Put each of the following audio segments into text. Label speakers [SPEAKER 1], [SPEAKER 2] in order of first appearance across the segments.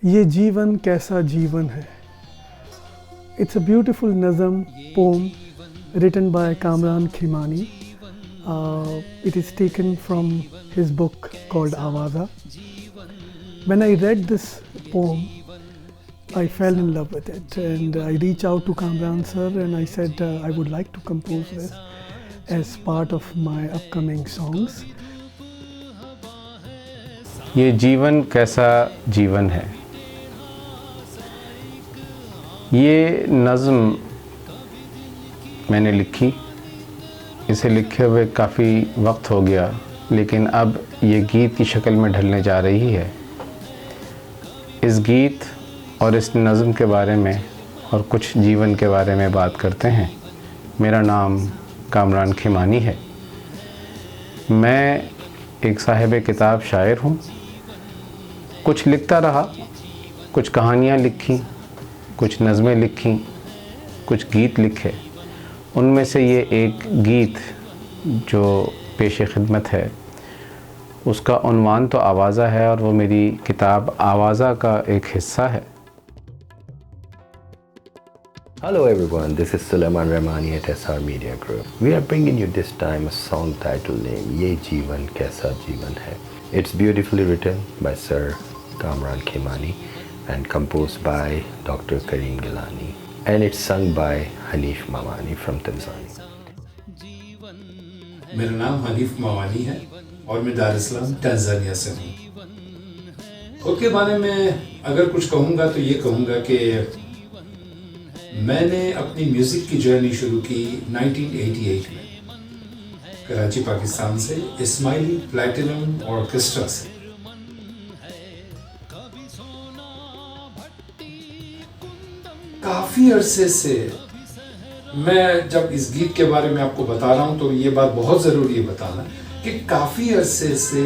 [SPEAKER 1] ये जीवन कैसा जीवन है. It's a beautiful nazam poem written by Kamran Khimani. It is taken from his book called Awaza. When I read this poem, I fell in love with it, and I reached out to Kamran sir and I said I would like to compose this as part of my upcoming songs.
[SPEAKER 2] ये जीवन कैसा जीवन है. ये नज़्म मैंने लिखी. इसे लिखे हुए काफ़ी वक्त हो गया, लेकिन अब ये गीत की शक्ल में ढलने जा रही है. इस गीत और इस नज़्म के बारे में और कुछ जीवन के बारे में बात करते हैं. मेरा नाम कामरान खिमानी है. मैं एक साहिब किताब शायर हूँ. कुछ लिखता रहा, कुछ कहानियाँ लिखी, कुछ नज़में लिखी, कुछ गीत लिखे. उनमें से ये एक गीत जो पेश खिदमत है, उसका उन्वान तो आवाज़ा है और वो मेरी किताब आवाज़ा का एक हिस्सा है.
[SPEAKER 3] Hello everyone, this is Sulaiman Rahmani at SR Media Group. We are bringing you this time a song titled named Ye Jeevan Kaisa Jeevan Hai. It's beautifully written by Sir Kamran Khimani and composed by Dr. Karim Gilani, and it's sung by Hanif Mamani from Tanzania.
[SPEAKER 4] मेरा नाम हनीफ मवानी है और मैं दार इस्लाम Tanzania से हूँ. खुद के बारे में अगर कुछ कहूँगा तो ये कहूँगा कि मैंने अपनी म्यूज़िक की जर्नी शुरू की 1988 में कराची पाकिस्तान से इस्माइली प्लैटिनम ऑर्केस्ट्रा से. काफ़ी अरसे से मैं जब इस गीत के बारे में आपको बता रहा हूँ तो ये बात बहुत ज़रूरी है बताना कि काफ़ी अरसे से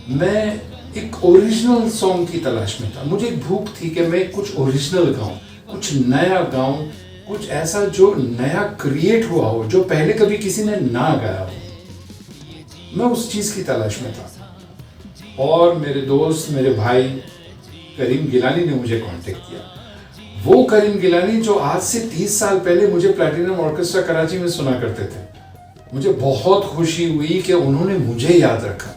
[SPEAKER 4] मैं एक ओरिजिनल सॉन्ग की तलाश में था. मुझे एक भूख थी कि मैं कुछ ओरिजिनल गाऊँ, कुछ नया गाऊँ, कुछ ऐसा जो नया क्रिएट हुआ हो, जो पहले कभी किसी ने ना गाया हो. मैं उस चीज़ की तलाश में था और मेरे दोस्त, मेरे भाई करीम गिलानी ने मुझे कांटेक्ट किया. वो करीम गिलानी जो आज से 30 साल पहले मुझे प्लैटिनम ऑर्केस्ट्रा कराची में सुना करते थे. मुझे बहुत खुशी हुई कि उन्होंने मुझे याद रखा.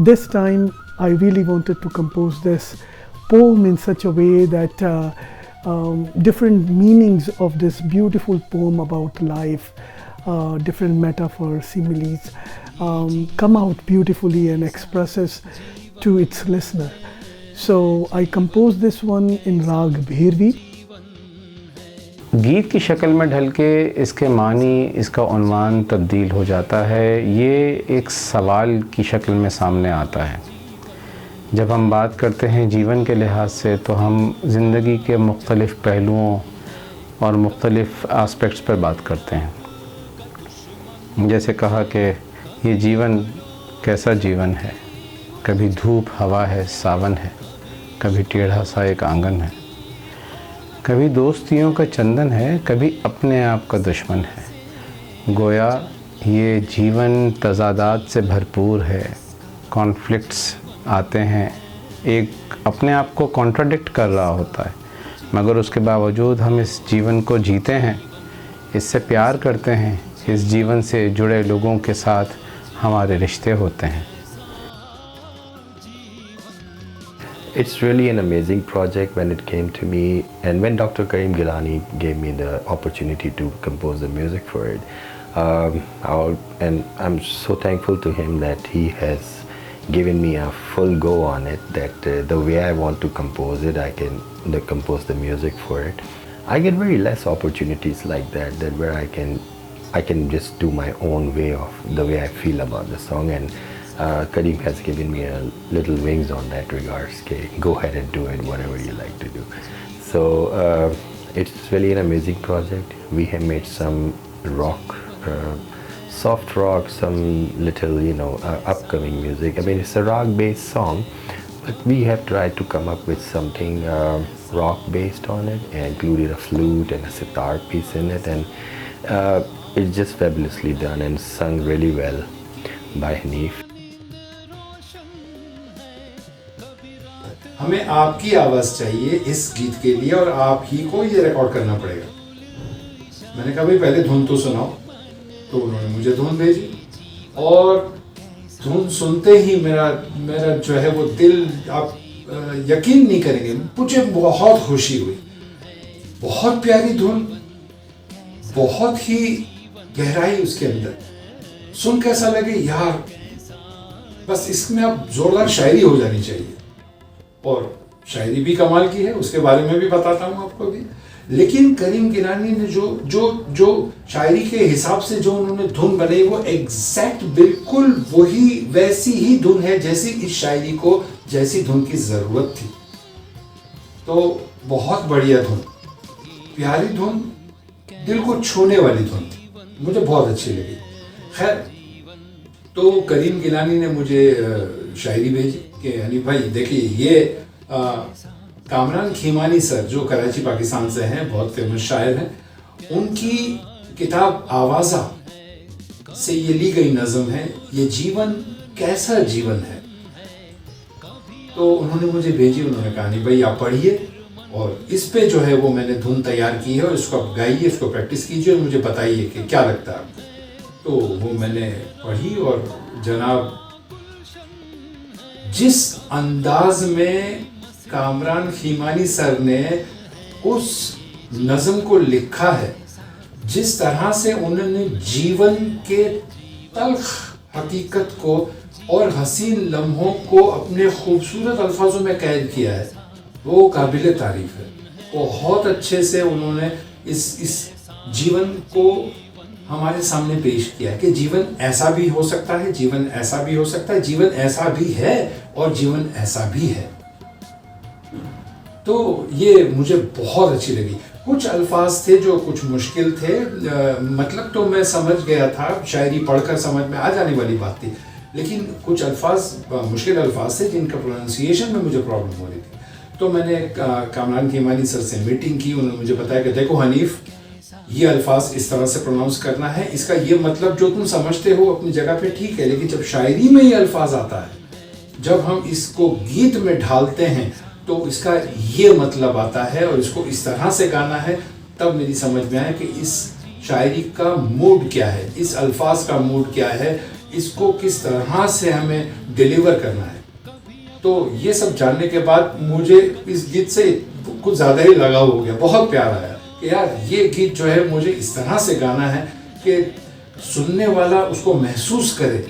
[SPEAKER 1] This time I really wanted to compose this poem in such a way that different meanings of this beautiful poem about life, different metaphors, similes, come out beautifully and expresses to its listener. So I composed this one in Raag Bhairavi.
[SPEAKER 2] गीत की शक्ल में ढल के इसके मानी, इसका उन्वान तब्दील हो जाता है. ये एक सवाल की शक्ल में सामने आता है. जब हम बात करते हैं जीवन के लिहाज से तो हम ज़िंदगी के मुख्तलिफ़ पहलुओं और मुख्तलिफ़ आस्पेक्ट्स पर बात करते हैं. जैसे कहा कि ये जीवन कैसा जीवन है. कभी धूप हवा है, सावन है, कभी टेढ़ा सा एक आंगन है, कभी दोस्तियों का चंदन है, कभी अपने आप का दुश्मन है. गोया ये जीवन तज़ादात से भरपूर है. कॉन्फ्लिक्ट्स आते हैं, एक अपने आप को कॉन्ट्राडिक्ट कर रहा होता है, मगर उसके बावजूद हम इस जीवन को जीते हैं, इससे प्यार करते हैं. इस जीवन से जुड़े लोगों के साथ हमारे रिश्ते होते हैं.
[SPEAKER 3] It's really an amazing project when it came to me, and when Dr. Karim Gilani gave me the opportunity to compose the music for it, and I'm so thankful to him that he has given me a full go on it, that the way I want to compose it, I can compose the music for it. I get very less opportunities like that where I can just do my own way of the way I feel about the song, and Karim has given me a little wings on that regards. Okay, go ahead and do it, whatever you like to do. So it's really an amazing project. We have made some rock, soft rock, some little upcoming music. I mean, it's a rock based song, but we have tried to come up with something rock based on it, and included a flute and a sitar piece in it, and it's just fabulously done and sung really well by Hanif.
[SPEAKER 4] हमें आपकी आवाज़ चाहिए इस गीत के लिए और आप ही को ये रिकॉर्ड करना पड़ेगा। मैंने कहा भाई पहले धुन तो सुनाओ। तो उन्होंने मुझे धुन भेजी और धुन सुनते ही मेरा जो है वो दिल, आप यकीन नहीं करेंगे, मुझे बहुत खुशी हुई। बहुत प्यारी धुन, बहुत ही गहराई उसके अंदर। सुन कैसा लगे यार, बस इसमें अब जोरदार शायरी हो जानी चाहिए। और शायरी भी कमाल की है, उसके बारे में भी बताता हूँ आपको भी। लेकिन करीम गिलानी ने जो शायरी के हिसाब से जो उन्होंने धुन बनाई, वो एग्जैक्ट बिल्कुल वही वैसी ही धुन है जैसी इस शायरी को, जैसी धुन की ज़रूरत थी। तो बहुत बढ़िया धुन, प्यारी धुन, दिल को छूने वाली धुन थी, मुझे बहुत अच्छी लगी। खैर, तो करीम गिलानी ने मुझे शायरी भेजी कि हनीफ भाई देखिए ये कामरान खीमानी सर जो कराची पाकिस्तान से हैं, बहुत फेमस शायर हैं, उनकी किताब आवाज़ा से ये ली गई नज़म है, ये जीवन कैसा जीवन है। तो उन्होंने मुझे भेजी, उन्होंने कहा नहीं भाई आप पढ़िए और इस पे जो है वो मैंने धुन तैयार की है और इसको आप गाइए, इसको प्रैक्टिस कीजिए और मुझे बताइए कि क्या लगता है आपको। तो वो मैंने पढ़ी और जनाब जिस अंदाज में कामरान खीमानी सर ने उस नज़म को लिखा है, जिस तरह से उन्होंने जीवन के तल्ख हकीकत को और हसीन लम्हों को अपने खूबसूरत अल्फाजों में कैद किया है, वो काबिल तारीफ है। बहुत अच्छे से उन्होंने इस जीवन को हमारे सामने पेश किया कि जीवन ऐसा भी हो सकता है, जीवन ऐसा भी हो सकता है, जीवन ऐसा भी है और जीवन ऐसा भी है। तो ये मुझे बहुत अच्छी लगी। कुछ अल्फाज थे जो कुछ मुश्किल थे, मतलब तो मैं समझ गया था, शायरी पढ़कर समझ में आ जाने वाली बात थी, लेकिन कुछ अल्फाज मुश्किल अल्फाज थे जिनका प्रोनाउंसिएशन में मुझे प्रॉब्लम हो रही थी। तो मैंने कामरान खीमानी सर से मीटिंग की, उन्होंने मुझे बताया कि देखो हनीफ, ये अल्फाज इस तरह से प्रोनाउंस करना है, इसका ये मतलब जो तुम समझते हो अपनी जगह पे ठीक है, लेकिन जब शायरी में ये अल्फाज आता है, जब हम इसको गीत में ढालते हैं तो इसका ये मतलब आता है और इसको इस तरह से गाना है। तब मेरी समझ में आया कि इस शायरी का मूड क्या है, इस अल्फाज का मूड क्या है, इसको किस तरह से हमें डिलीवर करना है। तो ये सब जानने के बाद मुझे इस गीत से कुछ ज़्यादा ही लगाव हो गया, बहुत प्यार आया कि यार ये गीत जो है मुझे इस तरह से गाना है कि सुनने वाला उसको महसूस करे,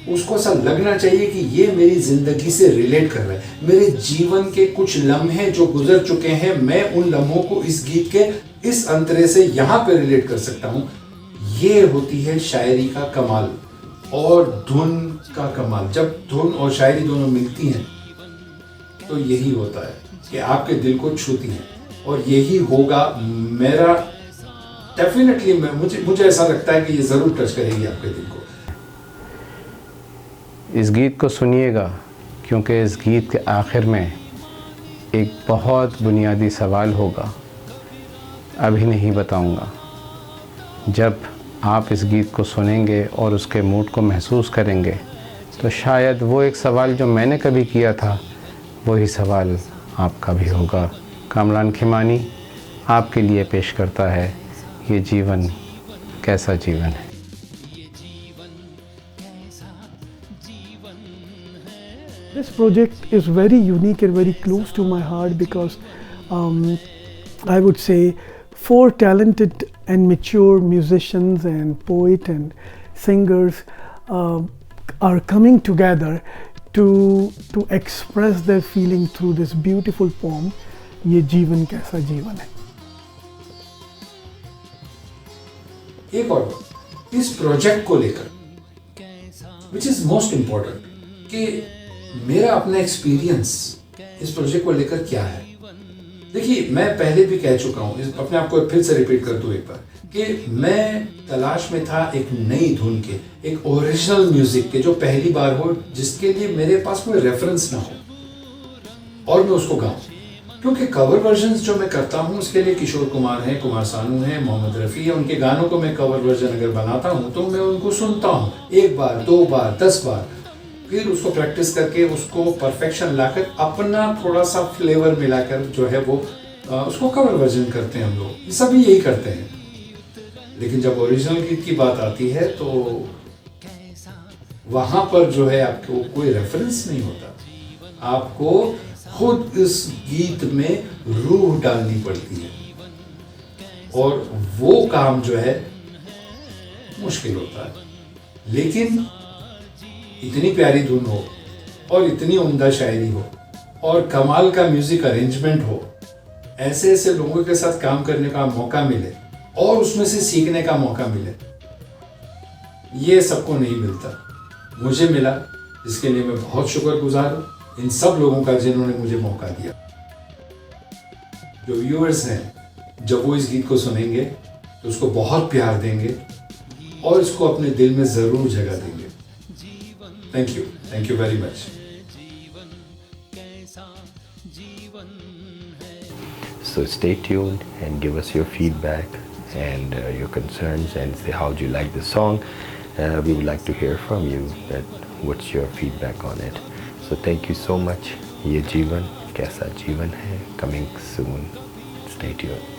[SPEAKER 4] उसको ऐसा लगना चाहिए कि ये मेरी ज़िंदगी से रिलेट कर रहा है, मेरे जीवन के कुछ लम्हे जो गुजर चुके हैं, मैं उन लम्हों को इस गीत के इस अंतरे से यहाँ पे रिलेट कर सकता हूँ। ये होती है शायरी का कमाल और धुन का कमाल। जब धुन और शायरी दोनों मिलती हैं तो यही होता है कि आपके दिल को छूती हैं, और यही होगा मेरा डेफिनेटली, मुझे ऐसा लगता है कि ये ज़रूर टच करेगी आपके दिल को।
[SPEAKER 2] इस गीत को सुनिएगा क्योंकि इस गीत के आखिर में एक बहुत बुनियादी सवाल होगा, अभी नहीं बताऊंगा। जब आप इस गीत को सुनेंगे और उसके मूड को महसूस करेंगे तो शायद वो एक सवाल जो मैंने कभी किया था वही सवाल आपका भी होगा। कामरान खीमानी आपके लिए पेश करता है ये जीवन कैसा जीवन है।
[SPEAKER 1] This project is very unique and very close to my heart because I would say 4 talented and mature musicians and poet and singers are coming together to express their feeling through this beautiful poem, ये जीवन कैसा जीवन है।
[SPEAKER 4] एक और इस project को लेकर विच इज मोस्ट इम्पोर्टेंट कि मेरा अपना एक्सपीरियंस इस प्रोजेक्ट को लेकर क्या है। देखिए, मैं पहले भी कह चुका हूँ, अपने आप को फिर से रिपीट कर दूँ एक बार, कि मैं तलाश में था एक नई धुन के, एक ओरिजिनल म्यूजिक के जो पहली बार हो, जिसके लिए मेरे पास कोई रेफरेंस ना हो और मैं उसको गाऊँ। क्योंकि कवर वर्जन्स जो मैं करता हूँ उसके लिए किशोर कुमार हैं, कुमार सानू हैं, मोहम्मद रफ़ी है, उनके गानों को मैं कवर वर्जन अगर बनाता हूँ तो मैं उनको सुनता हूँ 1 बार, 2 बार, 10 बार। फिर उसको प्रैक्टिस करके उसको परफेक्शन लाकर अपना थोड़ा सा फ्लेवर मिलाकर जो है वो उसको कवर वर्जन करते हैं हम लोग, ये सभी यही करते हैं। लेकिन जब ओरिजिनल गीत की बात आती है तो वहाँ पर जो है आपको कोई रेफरेंस नहीं होता, आपको खुद इस गीत में रूह डालनी पड़ती है और वो काम जो है मुश्किल होता है। लेकिन इतनी प्यारी धुन हो और इतनी उम्दा शायरी हो और कमाल का म्यूजिक अरेंजमेंट हो, ऐसे ऐसे लोगों के साथ काम करने का मौका मिले और उसमें से सीखने का मौका मिले, ये सबको नहीं मिलता। मुझे मिला, इसके लिए मैं बहुत शुक्रगुजार हूँ इन सब लोगों का जिन्होंने मुझे मौका दिया। जो व्यूअर्स हैं, जब वो इस गीत को सुनेंगे तो उसको बहुत प्यार देंगे और इसको अपने दिल में ज़रूर जगह देंगे। Thank you very much.
[SPEAKER 3] So stay tuned and give us your feedback and your concerns and say how do you like the song. We would like to hear from you that what's your feedback on it. So thank you so much. ये जीवन कैसा जीवन है, coming soon. Stay tuned.